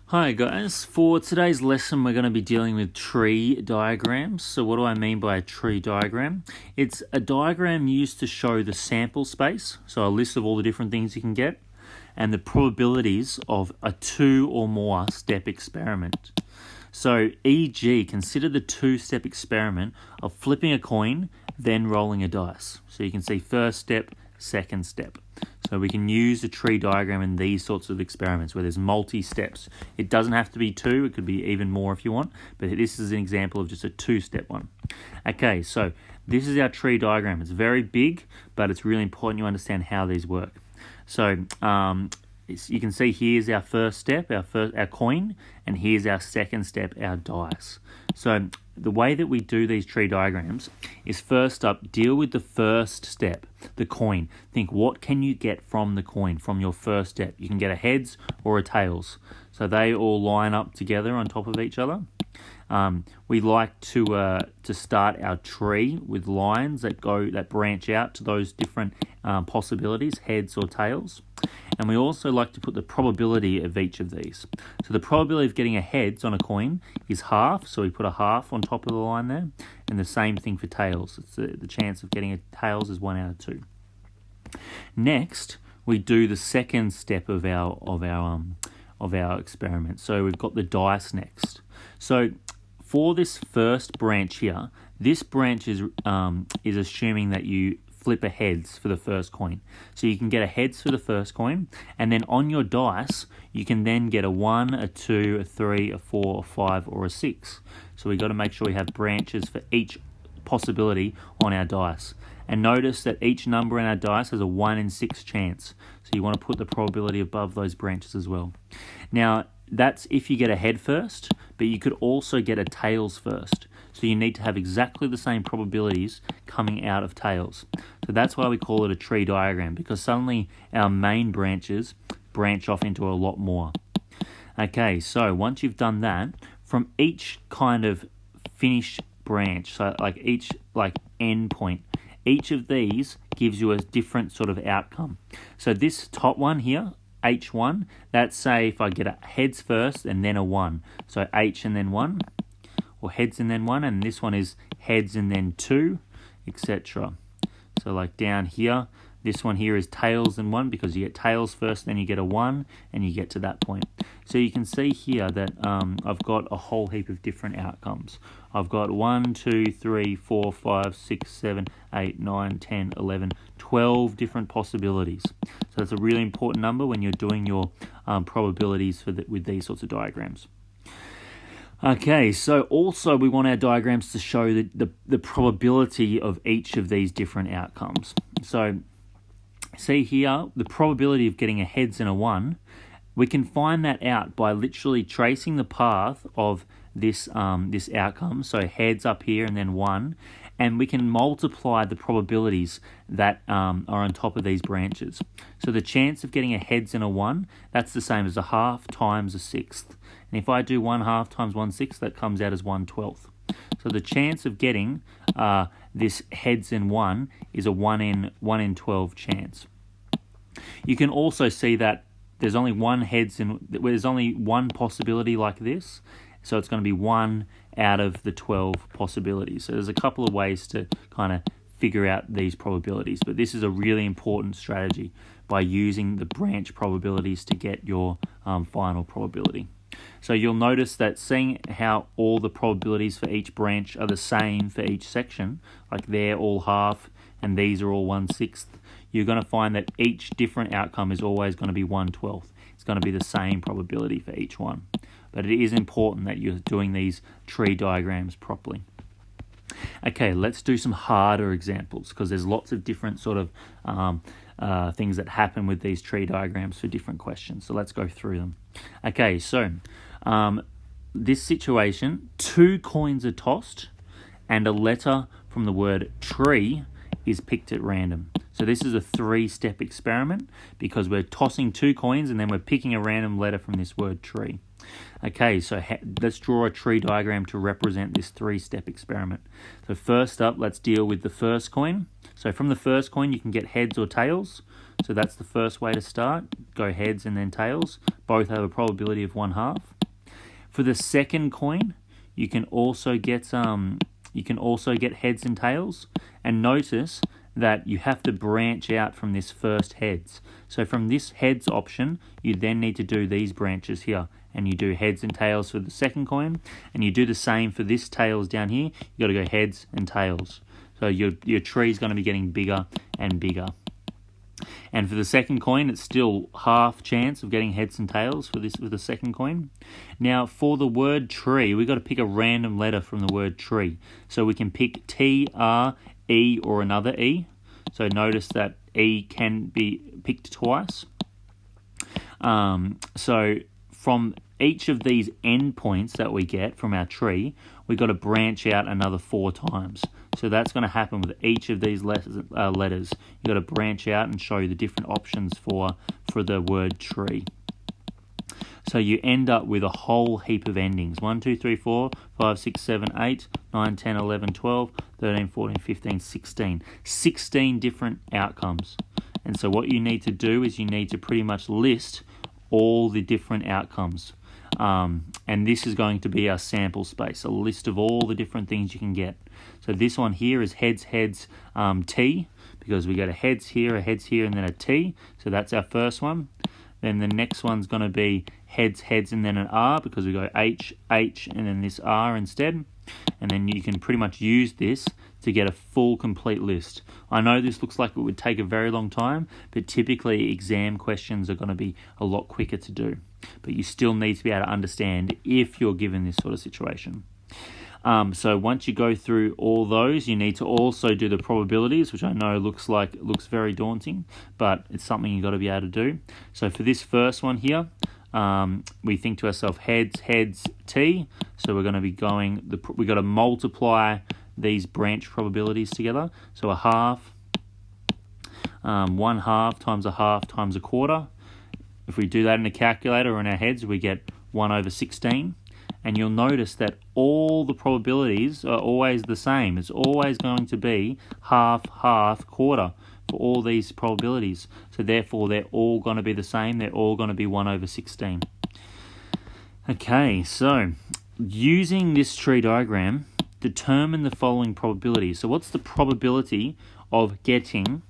Hi guys, for today's lesson we're going to be dealing with tree diagrams. So what do I mean by a tree diagram? It's a diagram used to show the sample space, so a list of all the different things you can get, and the probabilities of a 2 or more step experiment. So e.g., consider the 2-step experiment of flipping a coin, then rolling a dice. So you can see first step, second step. So we can use a tree diagram in these sorts of experiments where there's multi-steps. It doesn't have to be 2, it could be even more if you want, but this is an example of just a 2-step one. Okay, so this is our tree diagram. It's very big, but it's really important you understand how these work. So you can see here's our first step, our coin, and here's our second step, our dice. So the way that we do these tree diagrams is first up, deal with the first step, the coin. Think, what can you get from the coin, from your first step? You can get a heads or a tails. So they all line up together on top of each other. We like to start our tree with lines that branch out to those different possibilities, heads or tails. And we also like to put the probability of each of these. So the probability of getting a heads on a coin is half, so we put a half on top of the line there. And the same thing for tails. It's the chance of getting a tails is 1 out of 2. Next, we do the second step of our experiment. So we've got the dice next. So for this first branch here, this branch is assuming that you flip a heads for the first coin. So you can get a heads for the first coin, and then on your dice, you can then get a 1, a 2, a 3, a 4, a 5, or a 6. So we've got to make sure we have branches for each possibility on our dice. And notice that each number in our dice has a 1 in 6 chance. So you want to put the probability above those branches as well. Now, that's if you get a head first, but you could also get a tails first. So you need to have exactly the same probabilities coming out of tails. So that's why we call it a tree diagram, because suddenly our main branches branch off into a lot more. Okay, so once you've done that, from each kind of finished branch, so each end point, each of these gives you a different sort of outcome. So this top one here, H1, that's say if I get a heads first and then a 1. So H and then 1, or heads and then 1, and this one is heads and then 2, etc. So like down here, this one here is tails and 1 because you get tails first, then you get a 1, and you get to that point. So you can see here that I've got a whole heap of different outcomes. I've got 1, 2, 3, 4, 5, 6, 7, 8, 9, 10, 11, 12 different possibilities. So that's a really important number when you're doing your probabilities with these sorts of diagrams. Okay, so also we want our diagrams to show the probability of each of these different outcomes. So see here, the probability of getting a heads and a 1, we can find that out by literally tracing the path of this outcome. So heads up here and then 1, and we can multiply the probabilities that are on top of these branches. So the chance of getting a heads and a 1, that's the same as a half times a sixth. And if I do 1/2 times 1/6, that comes out as 1/12. So the chance of getting this heads and 1 is a 1 in 12 chance. You can also see that there's only there's only one possibility like this, so it's going to be 1 out of the 12 possibilities. So there's a couple of ways to kind of figure out these probabilities, but this is a really important strategy by using the branch probabilities to get your final probability. So you'll notice that seeing how all the probabilities for each branch are the same for each section, like they're all half and these are all 1/6, you're going to find that each different outcome is always going to be 1/12. It's going to be the same probability for each one. But it is important that you're doing these tree diagrams properly. Okay, let's do some harder examples because there's lots of different sort of things that happen with these tree diagrams for different questions. So let's go through them. Okay, so this situation, 2 coins are tossed and a letter from the word tree is picked at random. So this is a 3-step experiment because we're tossing 2 coins and then we're picking a random letter from this word tree. Okay, so let's draw a tree diagram to represent this 3-step experiment. So first up, let's deal with the first coin. So from the first coin, you can get heads or tails. So that's the first way to start. Go heads and then tails. Both have a probability of 1/2. For the second coin, you can also get heads and tails, and notice that you have to branch out from this first heads. So from this heads option, you then need to do these branches here, and you do heads and tails for the second coin, and you do the same for this tails down here. You got to go heads and tails. So your tree is going to be getting bigger and bigger. And for the second coin, it's still half chance of getting heads and tails for the second coin. Now, for the word tree, we've got to pick a random letter from the word tree. So we can pick T, R, E, or another E. So notice that E can be picked twice. So from each of these endpoints that we get from our tree, we've got to branch out another 4 times. So that's going to happen with each of these letters. You've got to branch out and show the different options for the word tree. So you end up with a whole heap of endings. 1, 2, 3, 4, 5, 6, 7, 8, 9, 10, 11, 12, 13, 14, 15, 16. 16 different outcomes. And so what you need to do is you need to pretty much list all the different outcomes. And this is going to be our sample space, a list of all the different things you can get. So this one here is heads, T, because we got a heads here, and then a T. So that's our first one. Then the next one's going to be heads, and then an R, because we go H, and then this R instead. And then you can pretty much use this to get a full, complete list. I know this looks like it would take a very long time, but typically exam questions are going to be a lot quicker to do. But you still need to be able to understand if you're given this sort of situation. So once you go through all those, you need to also do the probabilities, which I know looks very daunting, but it's something you've got to be able to do. So for this first one here, we think to ourselves heads, T. So we're going to be we've got to multiply these branch probabilities together. So a half, 1/2 times a half times a quarter. If we do that in a calculator or in our heads, we get 1/16. And you'll notice that all the probabilities are always the same. It's always going to be half, quarter for all these probabilities. So therefore, they're all going to be the same. They're all going to be 1/16. Okay, so using this tree diagram, determine the following probabilities. So what's the probability of getting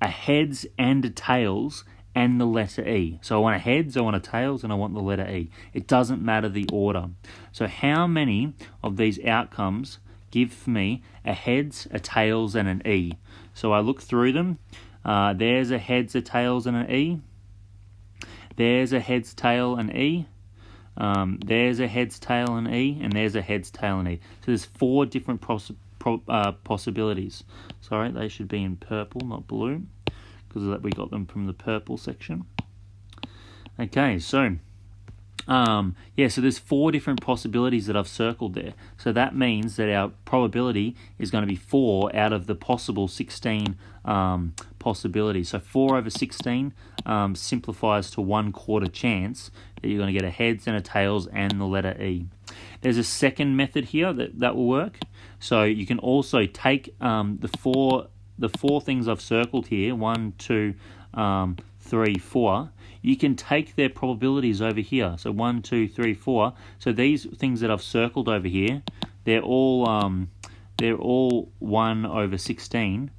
a heads and a tails and the letter E? So I want a heads, I want a tails, and I want the letter E. It doesn't matter the order. So how many of these outcomes give me a heads, a tails, and an E? So I look through them. There's a heads, a tails, and an E. There's a heads, tail, and E. There's a heads, tail, and E. And there's a heads, tail, and E. So there's 4 different possibilities. Sorry, they should be in purple, not blue, because we got them from the purple section. Okay, so so there's 4 different possibilities that I've circled there. So that means that our probability is going to be 4 out of the possible 16 possibilities. So 4/16 simplifies to 1/4 chance that you're going to get a heads and a tails and the letter E. There's a second method here that will work. So you can also take the four things I've circled here, 1, 2, 3, 4, you can take their probabilities over here. So 1, 2, 3, 4. So these things that I've circled over here, they're all 1/16.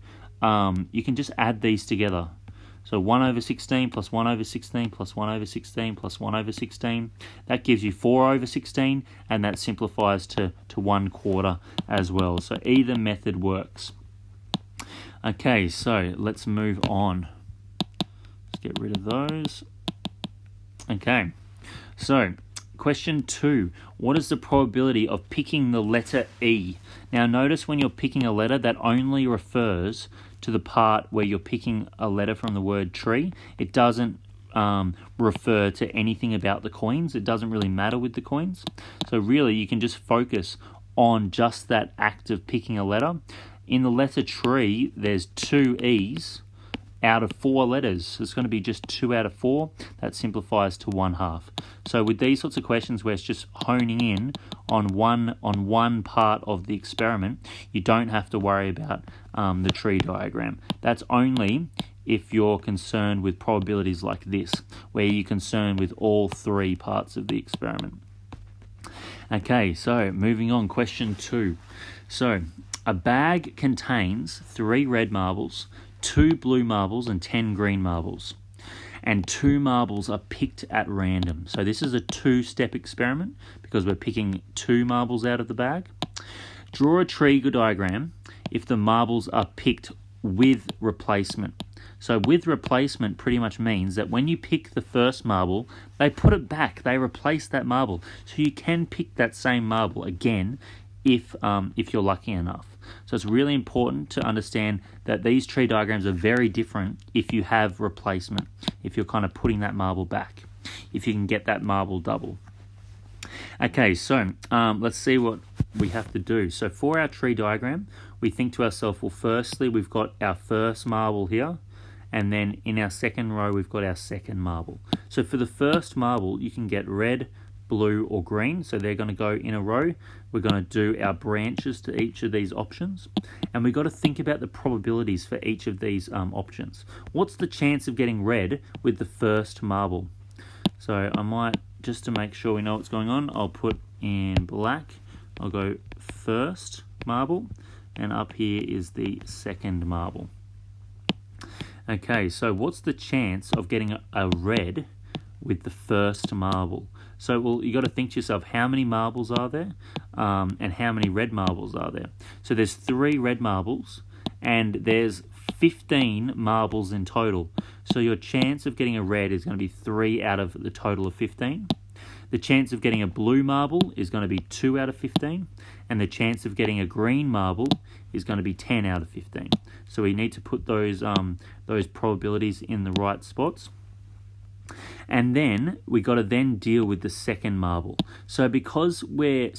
You can just add these together. So 1/16 plus 1/16 plus 1/16 plus 1/16. That gives you 4/16, and that simplifies to 1/4 as well. So either method works. Okay, so let's move on. Let's get rid of those. Okay, so question 2. What is the probability of picking the letter E? Now notice when you're picking a letter, that only refers to the part where you're picking a letter from the word tree. It doesn't refer to anything about the coins. It doesn't really matter with the coins. So really you can just focus on just that act of picking a letter. In the letter tree, there's 2 E's out of 4 letters. So it's going to be just 2 out of 4. That simplifies to 1/2. So with these sorts of questions where it's just honing in on one part of the experiment, you don't have to worry about the tree diagram. That's only if you're concerned with probabilities like this, where you're concerned with all 3 parts of the experiment. Okay, so moving on, question 2. So, a bag contains 3 red marbles, 2 blue marbles, and 10 green marbles. And 2 marbles are picked at random. So this is a 2-step experiment because we're picking 2 marbles out of the bag. Draw a tree diagram if the marbles are picked with replacement. So with replacement pretty much means that when you pick the first marble, they put it back, they replace that marble. So you can pick that same marble again if you're lucky enough. So it's really important to understand that these tree diagrams are very different if you have replacement, if you're kind of putting that marble back, if you can get that marble double. Okay, so let's see what we have to do. So for our tree diagram, we think to ourselves, well, firstly, we've got our first marble here, and then in our second row, we've got our second marble. So for the first marble, you can get red, blue, or green. So they're going to go in a row. We're going to do our branches to each of these options. And we've got to think about the probabilities for each of these options. What's the chance of getting red with the first marble? So I might, just to make sure we know what's going on, I'll put in black. I'll go first marble, and up here is the second marble. Okay, so what's the chance of getting a red with the first marble? So, well, you got to think to yourself, how many marbles are there, and how many red marbles are there? So there's 3 red marbles, and there's 15 marbles in total. So your chance of getting a red is going to be 3 out of the total of 15. The chance of getting a blue marble is going to be 2 out of 15, and the chance of getting a green marble is going to be 10 out of 15. So we need to put those probabilities in the right spots. And then we got to then deal with the second marble. So because we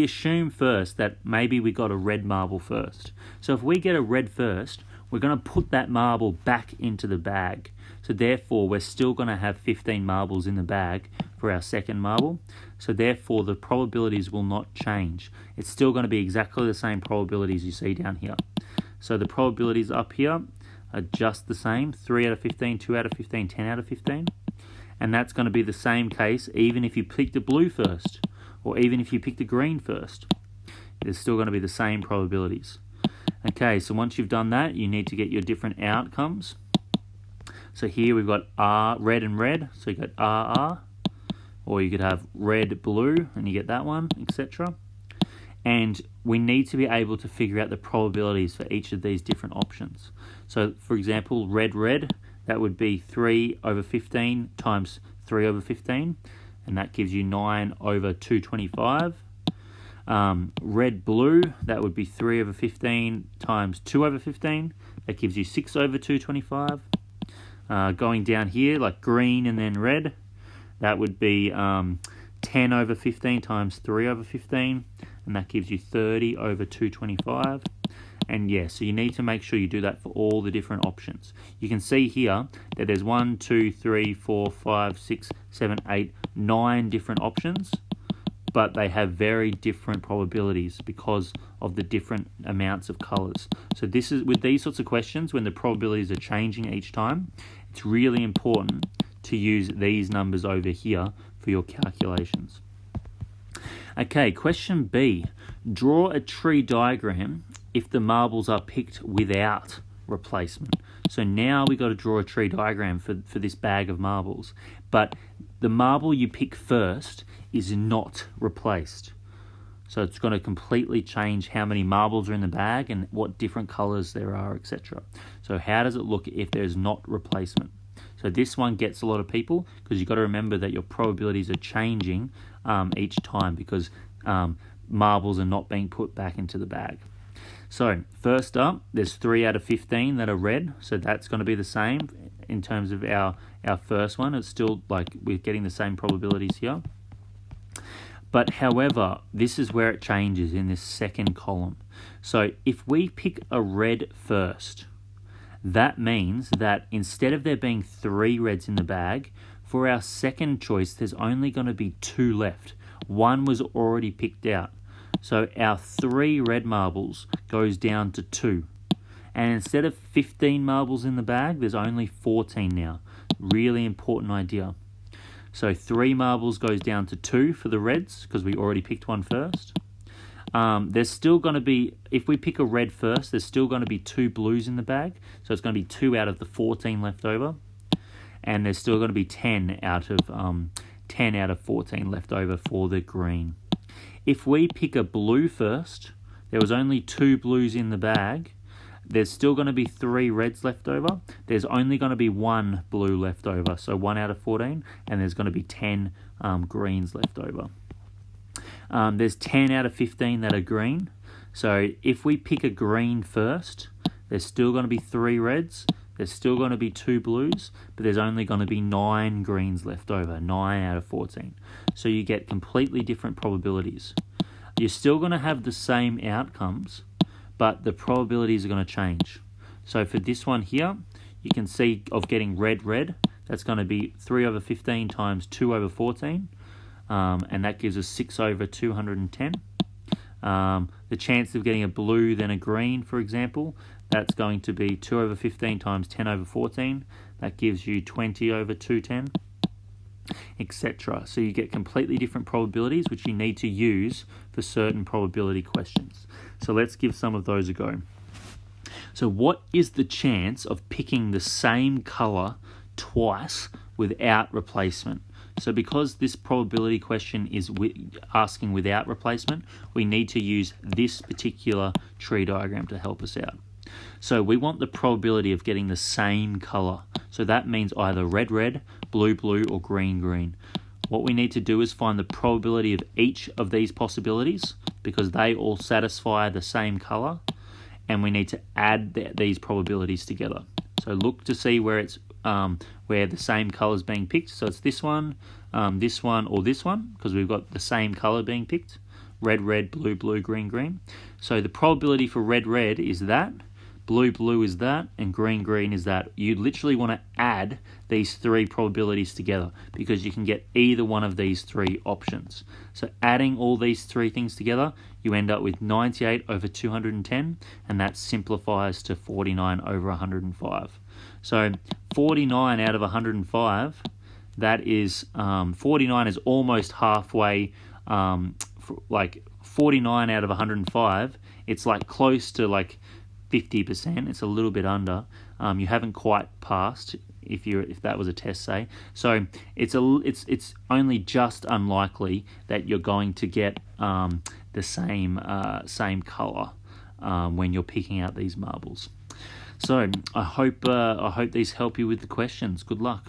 assume first that maybe we got a red marble first. So if we get a red first, we're going to put that marble back into the bag. So therefore, we're still going to have 15 marbles in the bag for our second marble. So therefore, the probabilities will not change. It's still going to be exactly the same probabilities you see down here. So the probabilities up here are just the same, 3 out of 15, 2 out of 15, 10 out of 15. And that's going to be the same case even if you pick the blue first, or even if you pick the green first. There's still going to be the same probabilities. Okay, so once you've done that, you need to get your different outcomes. So here we've got R, red and red, so you got RR, or you could have red, blue, and you get that one, etc. And we need to be able to figure out the probabilities for each of these different options. So for example, red, red, that would be 3 over 15 times 3 over 15, and that gives you 9 over 225. Red, blue, that would be 3 over 15 times 2 over 15, that gives you 6 over 225. Going down here, like green and then red, that would be 10 over 15 times 3 over 15, and that gives you 30 over 225. And yeah, so you need to make sure you do that for all the different options. You can see here that there's 1, 2, 3, 4, 5, 6, 7, 8, 9 different options, but they have very different probabilities because of the different amounts of colors. So this is with these sorts of questions, when the probabilities are changing each time, it's really important to use these numbers over here for your calculations. Okay, question B. Draw a tree diagram if the marbles are picked without replacement. So now we got to draw a tree diagram for this bag of marbles, but the marble you pick first is not replaced. So it's going to completely change how many marbles are in the bag and what different colors there are, etc. So how does it look if there's not replacement? So this one gets a lot of people because you've got to remember that your probabilities are changing each time because marbles are not being put back into the bag. So first up, there's 3 out of 15 that are red, so that's going to be the same in terms of our first one. It's still like we're getting the same probabilities here. But however, this is where it changes in this second column. So if we pick a red first, that means that instead of there being 3 reds in the bag, for our second choice, there's only going to be 2 left. 1 was already picked out. So our 3 red marbles goes down to 2. And instead of 15 marbles in the bag, there's only 14 now. Really important idea. So 3 marbles goes down to 2 for the reds because we already picked one first. There's still going to be, if we pick a red first, there's still going to be 2 blues in the bag. So it's going to be 2 out of the 14 left over. And there's still going to be 10 out of 14 left over for the green. If we pick a blue first, there was only 2 blues in the bag. There's still going to be 3 reds left over. There's only going to be 1 blue left over, so 1 out of 14, and there's going to be 10 greens left over. There's 10 out of 15 that are green. So if we pick a green first, there's still going to be 3 reds. There's still going to be 2 blues, but there's only going to be 9 greens left over, 9 out of 14. So you get completely different probabilities. You're still going to have the same outcomes, but the probabilities are going to change. So for this one here, you can see of getting red, that's going to be 3 over 15 times 2 over 14, and that gives us 6 over 210. The chance of getting a blue then a green, for example, that's going to be 2 over 15 times 10 over 14. That gives you 20 over 210, etc. So you get completely different probabilities, which you need to use for certain probability questions. So let's give some of those a go. So what is the chance of picking the same colour twice without replacement? So because this probability question is asking without replacement, we need to use this particular tree diagram to help us out. So we want the probability of getting the same colour. So that means either red, blue, or green. What we need to do is find the probability of each of these possibilities because they all satisfy the same colour, and we need to add these probabilities together. So look to see where it's where the same colour is being picked. So it's this one, or this one, because we've got the same colour being picked. Red, blue, green. So the probability for red is that, blue is that, and green is that. You literally want to add these 3 probabilities together because you can get either one of these 3 options. So adding all these 3 things together, you end up with 98 over 210, and that simplifies to 49 over 105. So 49 out of 105, that is 49 is almost halfway, like 49 out of 105, it's like close to like 50%. It's a little bit under. You haven't quite passed if that was a test, say. So it's only just unlikely that you're going to get the same color when you're picking out these marbles. So I hope these help you with the questions. Good luck.